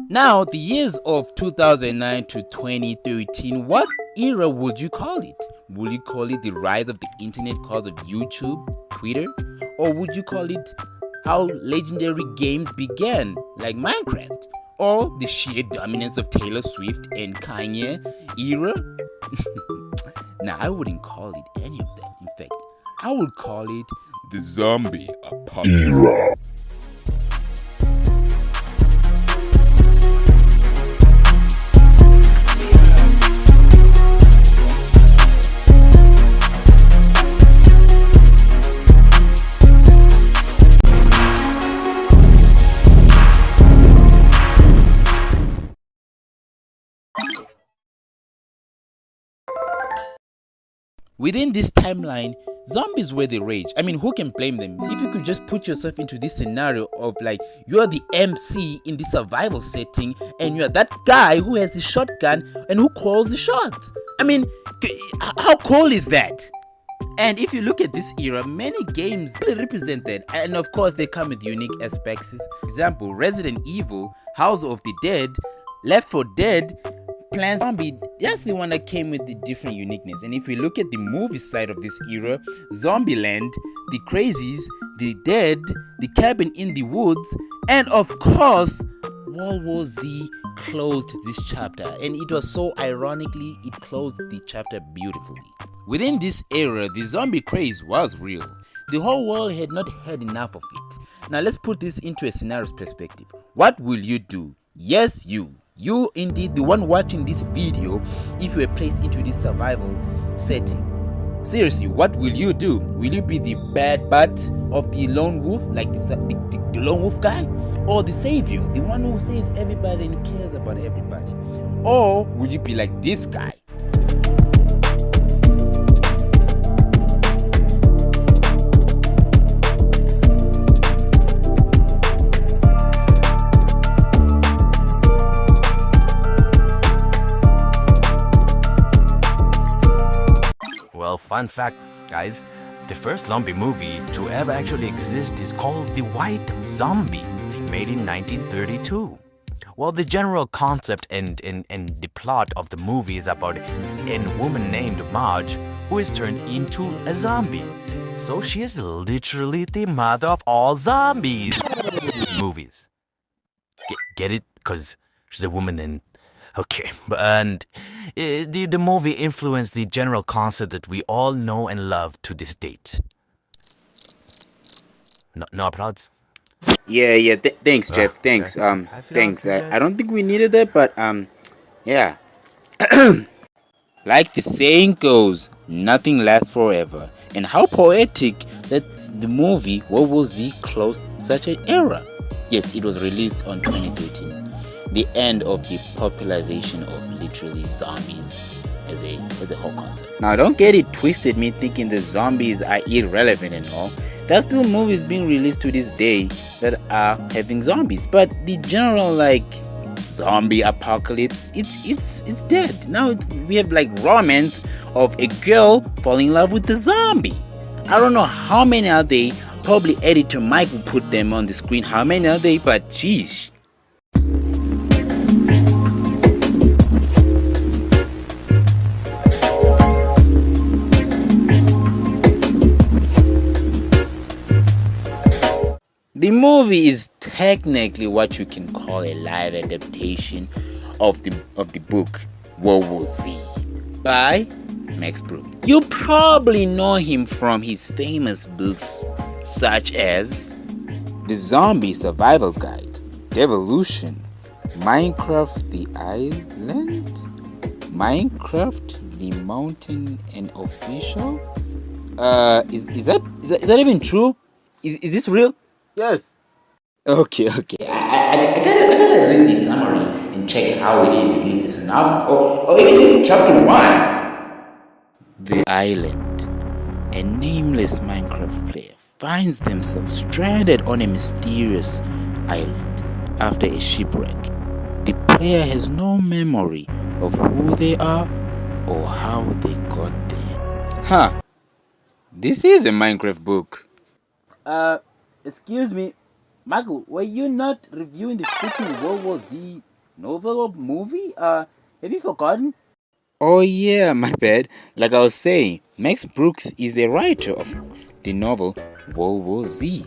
Now, the years of 2009 to 2013, what era would you call it? Would you call it the rise of the internet because of YouTube, Twitter? Or would you call it how legendary games began, like Minecraft? Or the sheer dominance of Taylor Swift and Kanye era? Now, I wouldn't call it any of that. In fact, I would call it the zombie apocalypse. Within this timeline, zombies were the rage. I mean, who can blame them? If you could just put yourself into this scenario of like you're the MC in the survival setting and you're that guy who has the shotgun and who calls the shots. I mean, how cool is that? And if you look at this era, many games really represent that. And of course, they come with unique aspects. For example, Resident Evil, House of the Dead, Left 4 Dead, Plants Zombie, that's the one that came with the different uniqueness. And if we look at the movie side of this era, Zombieland, The Crazies, The Dead, The Cabin in the Woods, and of course, World War Z closed this chapter. And it was so ironically, it closed the chapter beautifully. Within this era, the zombie craze was real. The whole world had not had enough of it. Now let's put this into a scenario's perspective. What will you do? Yes, you indeed, the one watching this video, if you were placed into this survival setting. Seriously, what will you do? Will you be the bad butt of the lone wolf, like the lone wolf guy? Or the savior, the one who saves everybody and cares about everybody? Or will you be like this guy? Well, fun fact, guys, the first zombie movie to ever actually exist is called The White Zombie, made in 1932. Well, the general concept and the plot of the movie is about a woman named Marge who is turned into a zombie. So she is literally the mother of all zombies. Movies. Get it? Because she's a woman and... Okay, and the movie influenced the general concept that we all know and love to this date. No applause? Yeah. Thanks, Jeff. Thanks. Thanks. I don't think we needed that, but yeah. Like the saying goes, nothing lasts forever. And how poetic that the movie World War Z closed such an era. Yes, it was released on 2013. The end of the popularization of literally zombies as a whole concept. Now, don't get it twisted, me thinking the zombies are irrelevant and all. There's still movies being released to this day that are having zombies, but the general like zombie apocalypse, it's dead. Now we have like romance of a girl falling in love with the zombie. I don't know how many are they. Probably editor Mike will put them on the screen. How many are they? But geez. The movie is technically what you can call a live adaptation of the book World War Z by Max Brooks. You probably know him from his famous books such as The Zombie Survival Guide, Devolution, Minecraft the Island, Minecraft the Mountain and Official. Is that even true? Is this real? Yes. Okay. I gotta read the summary and check how it is, at least the synopsis, or even this chapter 1. The island. A nameless Minecraft player finds themselves stranded on a mysterious island after a shipwreck. The player has no memory of who they are or how they got there. Huh. This is a Minecraft book. Excuse me, Michael, were you not reviewing the freaking World War Z novel or movie? Have you forgotten? Oh yeah, my bad. Like I was saying, Max Brooks is the writer of the novel World War Z,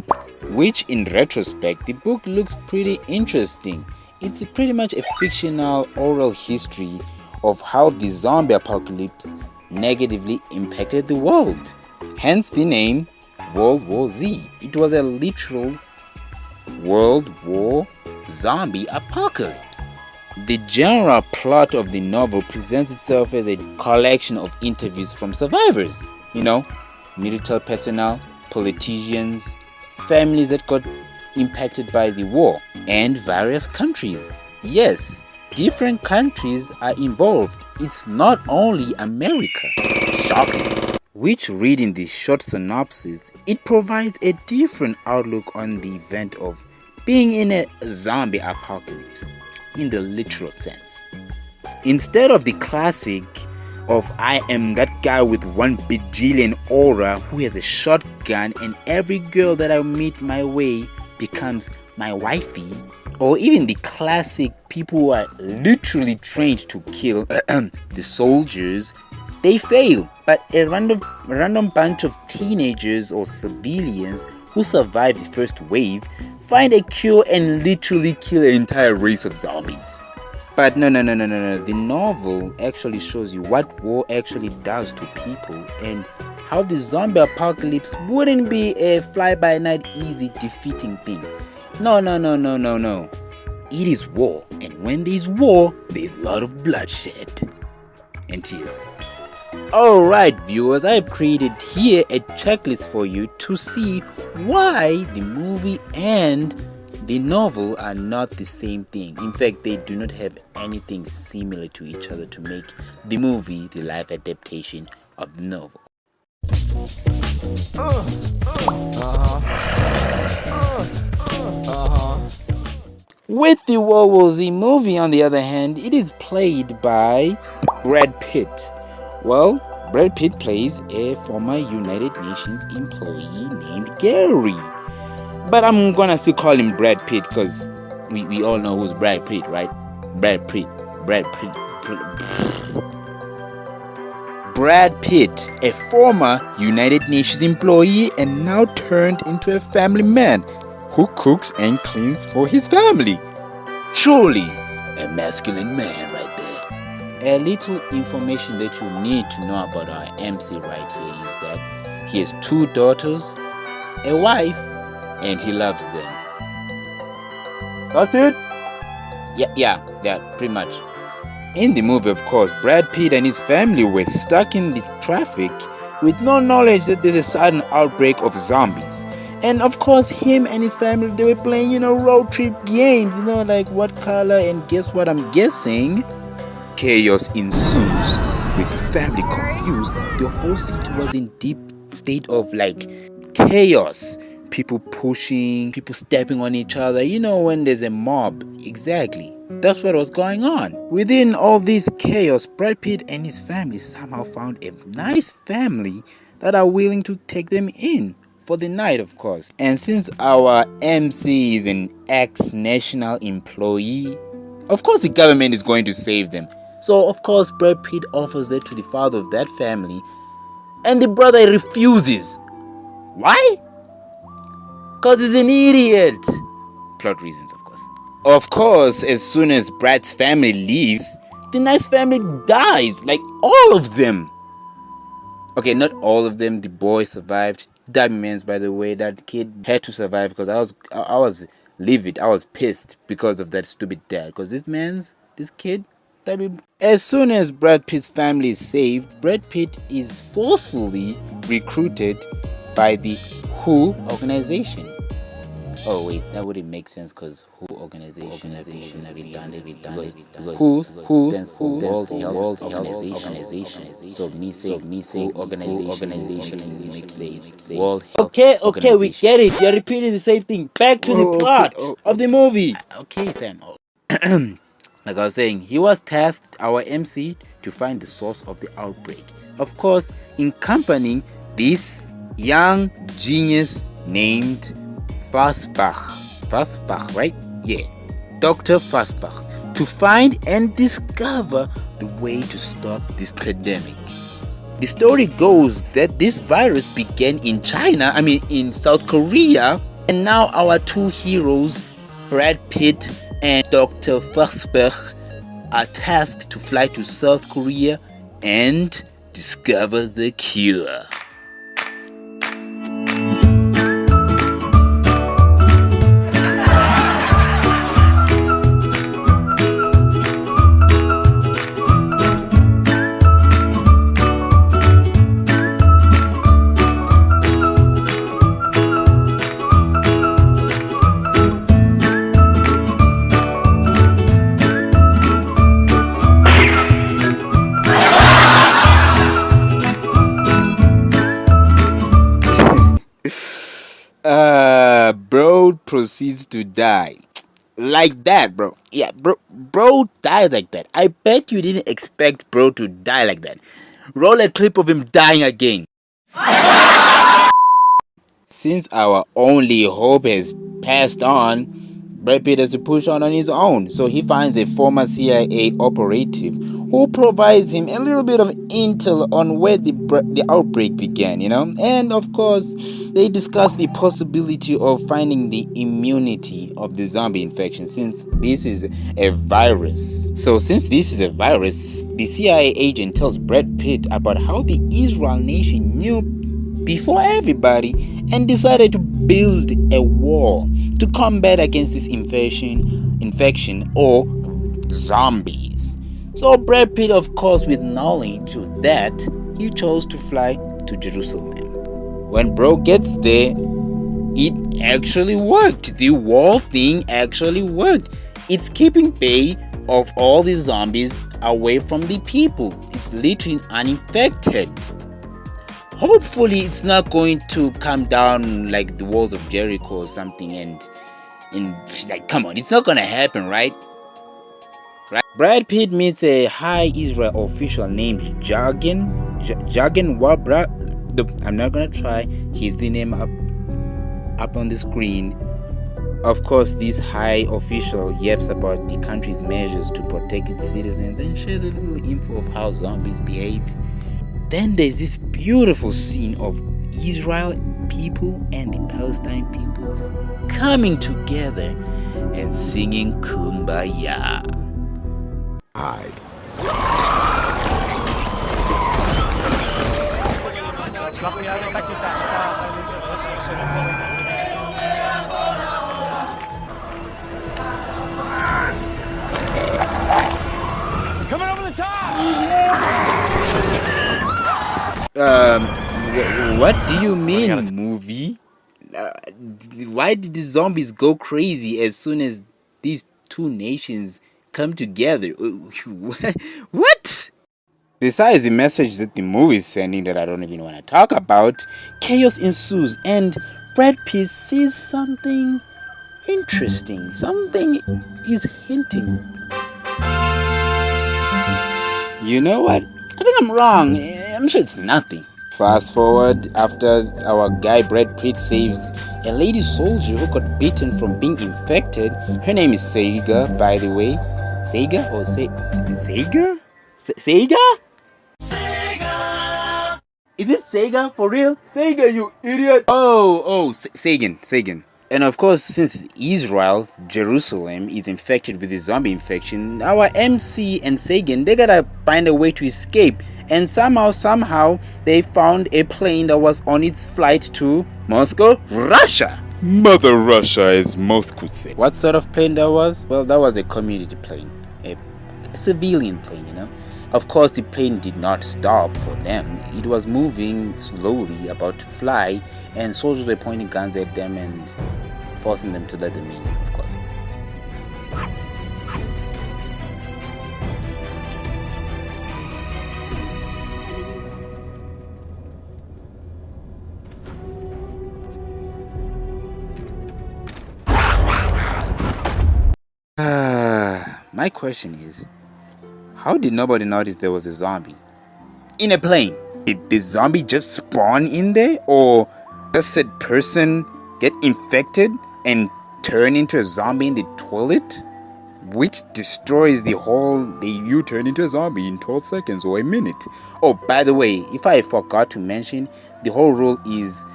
which in retrospect, the book looks pretty interesting. It's pretty much a fictional oral history of how the zombie apocalypse negatively impacted the world. Hence the name World War Z. It was a literal World War zombie apocalypse. The general plot of the novel presents itself as a collection of interviews from survivors, military personnel, politicians, families that got impacted by the war, and various countries. Yes, different countries are involved. It's not only America. Shocking. Which, reading the short synopsis, it provides a different outlook on the event of being in a zombie apocalypse in the literal sense. Instead of the classic of I am that guy with 1 bajillion aura who has a shotgun and every girl that I meet my way becomes my wifey, or even the classic people who are literally trained to kill the soldiers, they fail, but a random bunch of teenagers or civilians who survive the first wave find a cure and literally kill an entire race of zombies. But no. The novel actually shows you what war actually does to people and how the zombie apocalypse wouldn't be a fly-by-night easy defeating thing. No. It is war, and when there's war, there's a lot of bloodshed and tears. Alright viewers, I have created here a checklist for you to see why the movie and the novel are not the same thing. In fact, they do not have anything similar to each other to make the movie the live adaptation of the novel. With the World War Z movie, on the other hand, it is played by Brad Pitt. Well, Brad Pitt plays a former United Nations employee named Gary. But I'm gonna still call him Brad Pitt because we all know who's Brad Pitt, right? Brad Pitt, a former United Nations employee and now turned into a family man who cooks and cleans for his family. Truly a masculine man right there. A little information that you need to know about our MC right here is that he has 2 daughters, a wife, and he loves them. That's it? Yeah, pretty much. In the movie, of course, Brad Pitt and his family were stuck in the traffic with no knowledge that there's a sudden outbreak of zombies. And of course, him and his family, they were playing, road trip games, like what color, and guess what I'm guessing? Chaos ensues. With the family confused, the whole city was in deep state of chaos. People pushing, people stepping on each other, when there's a mob. Exactly. That's what was going on. Within all this chaos, Brad Pitt and his family somehow found a nice family that are willing to take them in for the night, of course. And since our MC is an ex-national employee, of course the government is going to save them. So of course Brad Pitt offers that to the father of that family, and the brother refuses. Why? Because he's an idiot. Plot reasons, of course. Of course, as soon as Brad's family leaves, the nice family dies. All of them. Okay, not all of them. The boy survived. That means, by the way, that kid had to survive because I was livid. I was pissed because of that stupid dad. Because this kid, as soon as Brad Pitt's family is saved, Brad Pitt is forcefully recruited by the WHO organization. Oh wait, that wouldn't make sense because WHO organization is redundant because WHO stands for World Health Organization. So me saying organization makes sense. World Health. Okay, we get it. You're repeating the same thing. Back to the plot of the movie. Okay, Sam. Like I was saying, he was tasked, our MC, to find the source of the outbreak. Of course, accompanying this young genius named Fassbach, right? Yeah, Dr. Fassbach, to find and discover the way to stop this pandemic. The story goes that this virus began in in South Korea, and now our two heroes, Brad Pitt and Dr. Forsberg, are tasked to fly to South Korea and discover the cure. Bro proceeds to die. Like that, bro. Yeah, bro died like that. I bet you didn't expect bro to die like that. Roll a clip of him dying again. Since our only hope has passed on, Brad Pitt has to push on his own. So he finds a former CIA operative who provides him a little bit of intel on where the outbreak began, And of course, they discuss the possibility of finding the immunity of the zombie infection, since this is a virus. So since this is a virus, the CIA agent tells Brad Pitt about how the Israel nation knew before everybody and decided to build a wall to combat against this infection or zombies. So Brad Pitt, of course, with knowledge of that, he chose to fly to Jerusalem. When bro gets there, it actually worked. The wall thing actually worked. It's keeping bay of all the zombies away from the people. It's literally uninfected. Hopefully it's not going to come down like the walls of Jericho or something and like, come on, it's not gonna happen, right? Brad Pitt meets a high Israel official named Jagen Wabra. I'm not gonna try. Here's the name up on the screen. Of course, this high official yaps about the country's measures to protect its citizens and shares a little info of how zombies behave. Then there's this beautiful scene of Israel people and the Palestine people coming together and singing Kumbaya. Coming over the top! What do you mean, movie? Why did the zombies go crazy as soon as these two nations come together? What? Besides the message that the movie is sending that I don't even want to talk about, chaos ensues and Brad Pitt sees something interesting. Something is hinting. You know what? I think I'm wrong. I'm sure it's nothing. Fast forward, after our guy Brad Pitt saves a lady soldier who got bitten from being infected. Her name is Sega, by the way. Sega or Sega? Sega? Sega! Is it Sega for real? Sega, you idiot! Sagan. And of course, since Israel, Jerusalem, is infected with the zombie infection, our MC and Sagan, they gotta find a way to escape. And somehow, they found a plane that was on its flight to Moscow, Russia. Mother Russia, as most could say. What sort of plane that was? Well, that was a community plane. A civilian plane, Of course, the plane did not stop for them. It was moving slowly, about to fly, and soldiers were pointing guns at them and forcing them to let them in, of course. My question is, how did nobody notice there was a zombie in a plane? Did the zombie just spawn in there, or does said person get infected and turn into a zombie in the toilet? which destroys you turn into a zombie in 12 seconds or a minute. Oh, by the way, if I forgot to mention, the whole rule is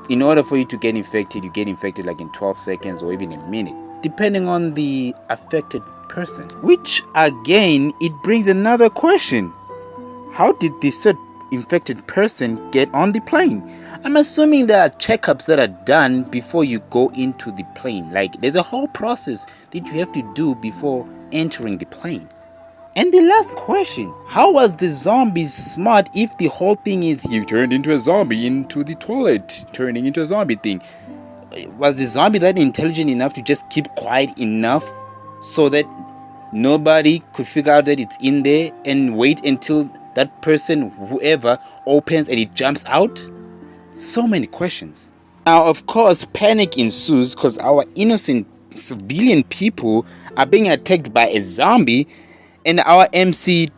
in order for you to get infected, you get infected like in 12 seconds or even a minute, depending on the affected person. Which again, it brings another question. How did this infected person get on the plane? I'm assuming there are checkups that are done before you go into the plane. Like, there's a whole process that you have to do before entering the plane. And the last question, how was the zombie smart if the whole thing is he turned into a zombie into the toilet, turning into a zombie thing? Was the zombie that intelligent enough to just keep quiet enough so that nobody could figure out that it's in there and wait until that person, whoever, opens and it jumps out? So many questions. Now, of course, panic ensues because our innocent civilian people are being attacked by a zombie, and our MC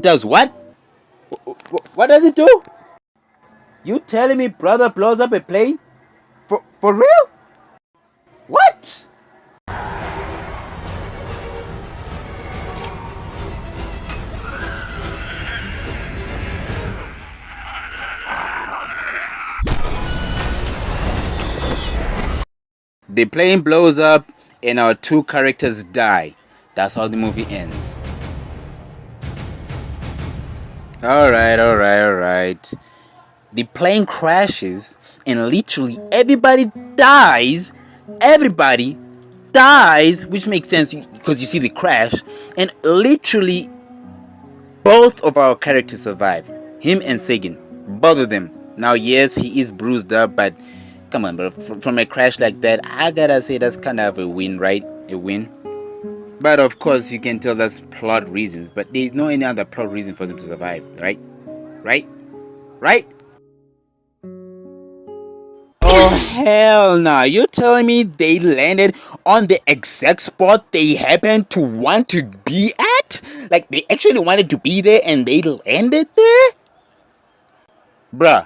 does what? What does it do? You telling me brother blows up a plane? For real? What? The plane blows up and our two characters die. That's how the movie ends. Alright. The plane crashes and literally everybody dies. Everybody dies, which makes sense because you see the crash, and literally both of our characters survive. Him and Sagan. Both of them. Now, yes, he is bruised up, but come on, bro. From a crash like that, I gotta say that's kind of a win, right? A win. But of course, you can tell that's plot reasons. But there's no any other plot reason for them to survive, right? Right? Oh, hell no. You're telling me they landed on the exact spot they happened to want to be at? Like, they actually wanted to be there and they landed there? Bruh.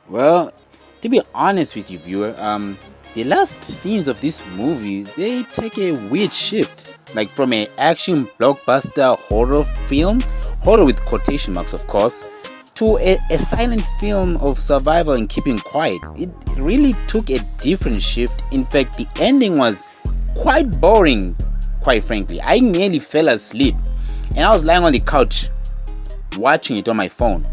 Well, to be honest with you, viewer, the last scenes of this movie, they take a weird shift. Like from an action blockbuster horror film, horror with quotation marks of course, to a silent film of survival and keeping quiet. It really took a different shift. In fact, the ending was quite boring, quite frankly. I nearly fell asleep and I was lying on the couch watching it on my phone.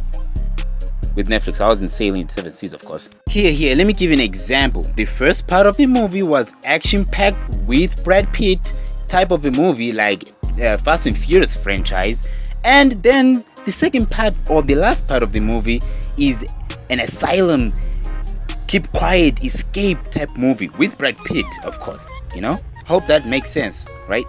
With Netflix, I wasn't sailing the 7 seas, of course. Here, let me give you an example. The first part of the movie was action-packed with Brad Pitt type of a movie, like Fast and Furious franchise. And then the second part, or the last part of the movie, is an asylum, keep quiet, escape type movie with Brad Pitt, of course. You know? Hope that makes sense, right?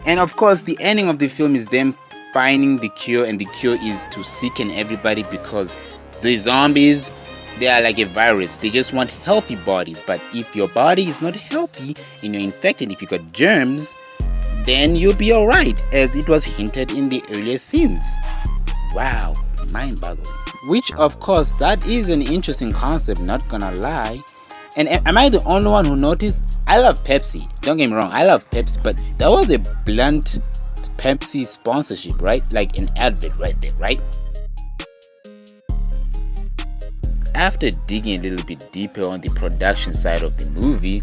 And of course, the ending of the film is them finding the cure, and the cure is to sicken everybody because the zombies, they are like a virus. They just want healthy bodies. But if your body is not healthy and you're infected, if you got germs, then you'll be alright, as it was hinted in the earlier scenes. Wow, mind-boggling. Which, of course, that is an interesting concept, not gonna lie. And am I the only one who noticed? I love Pepsi. Don't get me wrong, I love Pepsi, but that was a blunt Pepsi sponsorship, right? Like an advert right there, right? After digging a little bit deeper on the production side of the movie,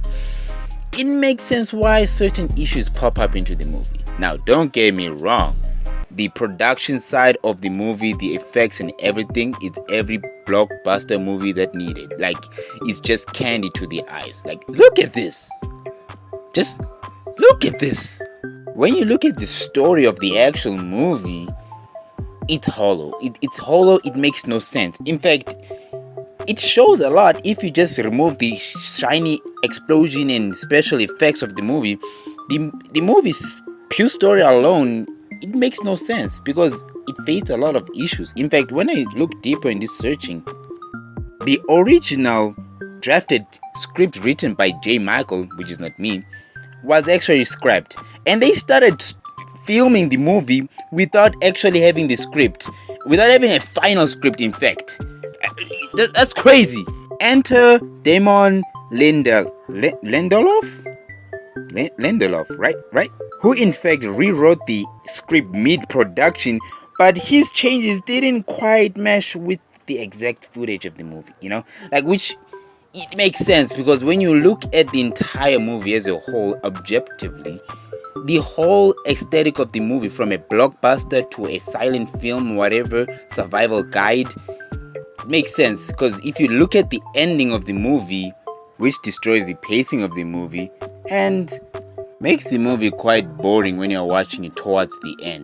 it makes sense why certain issues pop up into the movie. Now, don't get me wrong, the production side of the movie, the effects and everything, is every blockbuster movie that needed. Like, it's just candy to the eyes. Like, look at this. Just look at this. When you look at the story of the actual movie, it's hollow. It's hollow, it makes no sense. In fact, it shows a lot if you just remove the shiny explosion and special effects of the movie. The movie's pure story alone, it makes no sense because it faced a lot of issues. In fact, when I look deeper in this searching, the original drafted script written by J. Michael, which is not me, was actually scrapped. And they started filming the movie without actually having the script, without having a final script in fact. That's crazy. Enter Damon Lindelof? Lindelof, right? Who in fact rewrote the script mid-production, but his changes didn't quite mesh with the exact footage of the movie, which it makes sense because when you look at the entire movie as a whole objectively, the whole aesthetic of the movie, from a blockbuster to a silent film, whatever, survival guide, makes sense. Because if you look at the ending of the movie, which destroys the pacing of the movie and makes the movie quite boring when you're watching it towards the end.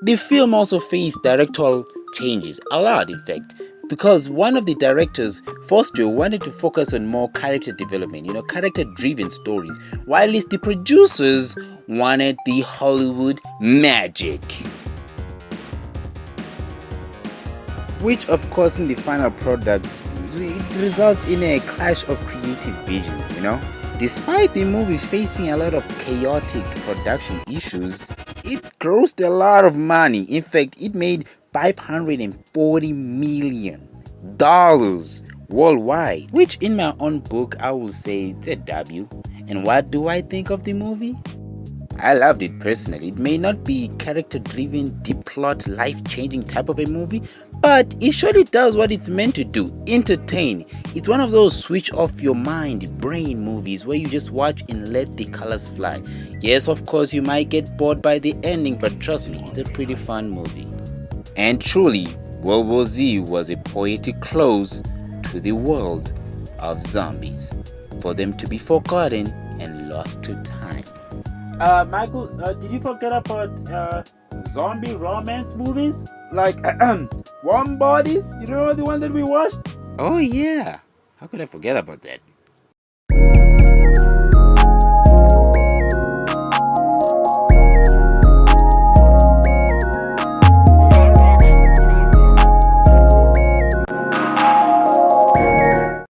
The film also faced directorial changes, a lot in fact, because one of the directors, Foster, wanted to focus on more character development, character-driven stories, while the producers wanted the Hollywood magic. Which, of course, in the final product, it results in a clash of creative visions, Despite the movie facing a lot of chaotic production issues, it grossed a lot of money. In fact, it made $540 million worldwide, which in my own book I will say it's a W. And what do I think of the movie? I loved it personally. It may not be character-driven, deep plot, life-changing type of a movie, but it surely does what it's meant to do, entertain. It's one of those switch off your mind brain movies where you just watch and let the colors fly. Yes, of course you might get bored by the ending, but trust me, it's a pretty fun movie. And truly, WWZ was a poetic close to the world of zombies, for them to be forgotten and lost to time. Michael, did you forget about zombie romance movies? Like Warm Bodies? You remember the one that we watched? Oh yeah, how could I forget about that?